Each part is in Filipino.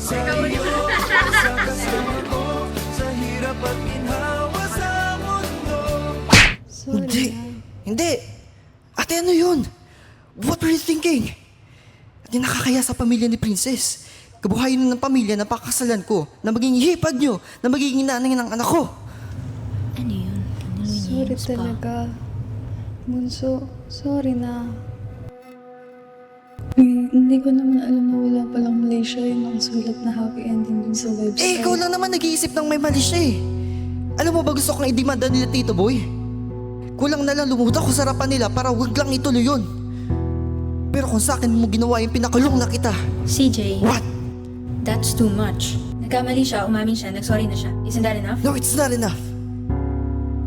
sa'yo, kasama ko, sa hirap at ginhawa sa mundo. Hindi! Hindi! Ate, ano yun? What were you thinking? At yung nakakaya sa pamilya ni Princess. Kabuhayan ng pamilya na pakakasalan ko, na maging hipag nyo, na magiging nanay ng anak ko. Ano yun? Tinuloy niya Sorry yung spa. talaga. Bunso, sorry na. Hindi ko naman alam na wala palang Malaysia yung nakasulat na happy ending dun sa website. Eh, ikaw lang naman nag-iisip ng may mali siya eh. Alam mo ba gusto kong idemanda nila Tito Boy? Kulang na lang lumuhod ako sa harapan nila para wag lang ituloy yun. Pero kung sa akin mo ginawa yung pinakulong na kita. CJ, What? that's too much. Nagkamali siya, umamin siya, nagsorry na siya. Isn't that enough? No, it's not enough.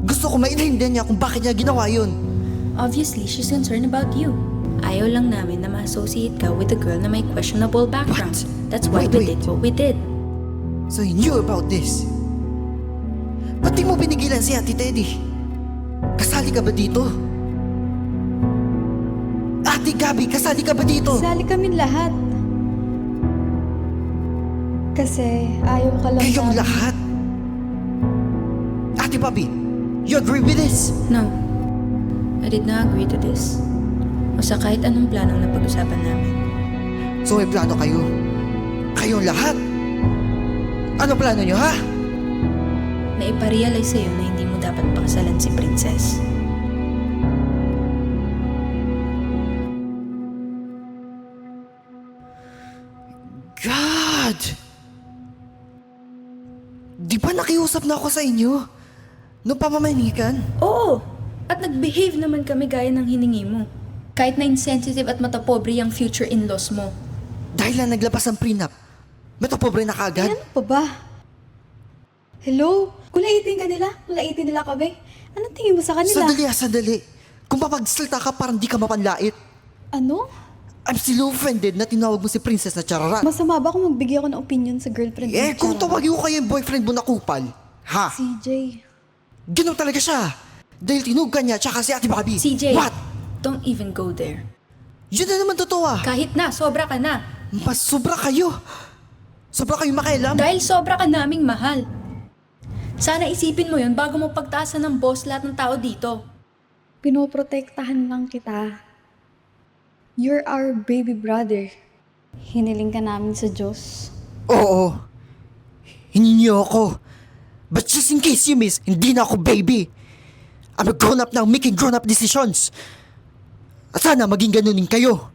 Gusto ko maintindihan niya kung bakit niya ginawa yun. Obviously, she's concerned about you. Ayaw lang namin na ma-associate ka with a girl na may questionable background. What? That's why Wait, we wait. did what we did. So he knew about this. Ba't di mo binigilan si Ate Teddy? Kasali ka ba dito? Ate Gabi, kasali ka ba dito? Sali kami lahat. Kasi ayaw ka lang Kayong namin. lahat? Ate Bobby, you agree with this? No, I did not agree to this. O sa kahit anong planong napag-usapan namin. So may plano kayo? Kayong lahat? Ano plano nyo, ha? Na iparealize sa'yo na hindi mo dapat pakasalan si Princess. God! Di ba nakiusap na ako sa inyo? Nung pamamanikan? Oo! At nag-behave naman kami gaya ng hiningi mo. Kahit na insensitive at matapobre yung future in-laws mo. Dahil lang naglabas ang prenup, matapobre na kagad? Ano pa ba? Hello? Kulaitin ka nila? Kulaitin nila kami? Anong tingin mo sa kanila? Sandali. Kung papagsalta ka parang di ka mapanlait. Ano? I'm still offended na tinawag mo si Princess na chararat. Masama ba kung magbigay ako ng opinion sa girlfriend Eh, ni kung Chara? tawagin ko kayo yung boyfriend mo na kupal, ha? CJ. Ganun talaga siya. Dahil tinugan niya tsaka si Ate Bobby. CJ, What? don't even go there. Yun na naman totoo ah. Kahit na, sobra ka na. Mas sobra kayo. Sobra kayo makialam. Dahil sobra ka naming mahal. Sana isipin mo yun bago mo pagtaasan ng boss lahat ng tao dito. Pinoprotektahan lang kita. You're our baby brother. Hiniling ka namin sa Diyos. Oo. Hininyo ako. But just in case you miss, hindi na ako baby. I'm a grown-up now making grown-up decisions. At sana maging ganunin kayo.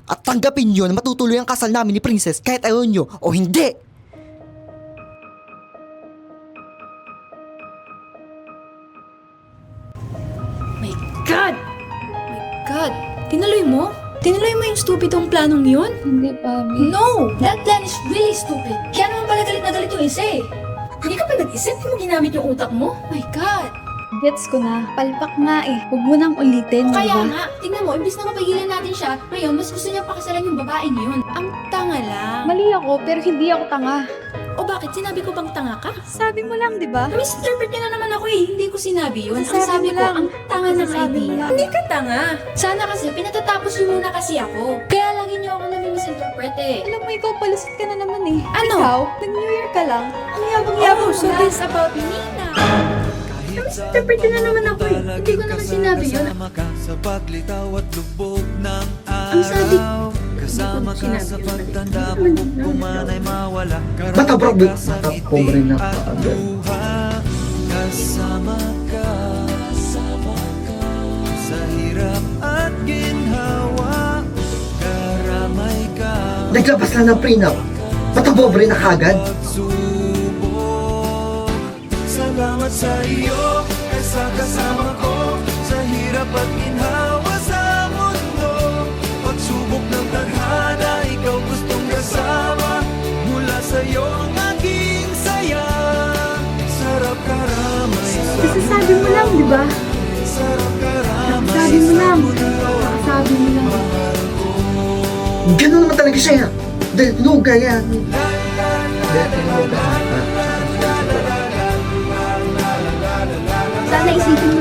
At tanggapin nyo na matutuloy ang kasal namin ni Princess kahit ayaw nyo o hindi. My God! My God! Tinuloy mo? Tinuloy mo yung stupidong planong yun? Hindi, Pabi. No! That plan is really stupid. Kaya naman pala galit na galit yung isa eh. Hindi ka pa nag-isip kung ginamit yung utak mo? My God! Gets ko na. Palpak nga eh. Huwag mo nang ulitin, di Kaya ba? nga, tingnan mo, imbis na mapagilan natin siya, ngayon mas gusto niya pakasalan yung babaeng yun. Ang tanga lang. Mali ako, pero hindi ako tanga. O bakit? Sinabi ko bang tanga ka? Sabi mo lang, di ba? Misinterpret niya na naman ako eh. Hindi ko sinabi yun. Ang Sasabi sabi mo ko, lang. ang tanga ng Sasabi mo idea. lang. Hindi ka tanga. Sana kasi pinatatapos niyo muna kasi ako. Kaya lagi niyo ako nami-misinterpret eh. Alam mo, ikaw palusot ka na naman eh. Ano? Ikaw, nag-New Year ka lang. Ang yabang-yabang Oh, so mo na. this about me now. Misinterpret niya na naman ako eh. Hindi ko naman sinabi yun. Kasama ka sa paglitaw at lubog ng Ang sabi, araw. Kasama ka sinabi sa yun. pagtanda mo kung kumanay mawala. Bata, bro, Karami ka sa pobre ngiti na at kaagad. luha. Kasama ka sa hirap at ginhawa. Karamay ka Naglabas lang ng prenup. Matapobre na kagad. pagsubok. Salamat sa iyo ay sa kasama ko sa hirap at ginhawa sa mundo. Pagsubok ng tadhana, ikaw gustong kasama. Mula sa iyo ang aking saya. Sarap karamay sa Sasabi mo lang, di ba? sarap karamay Sabi mo sa lang. mundo. Sabi mo lang. Ganun naman talaga siya. Dahil tinugan niya. Dahil tinugan. Sana isipin mo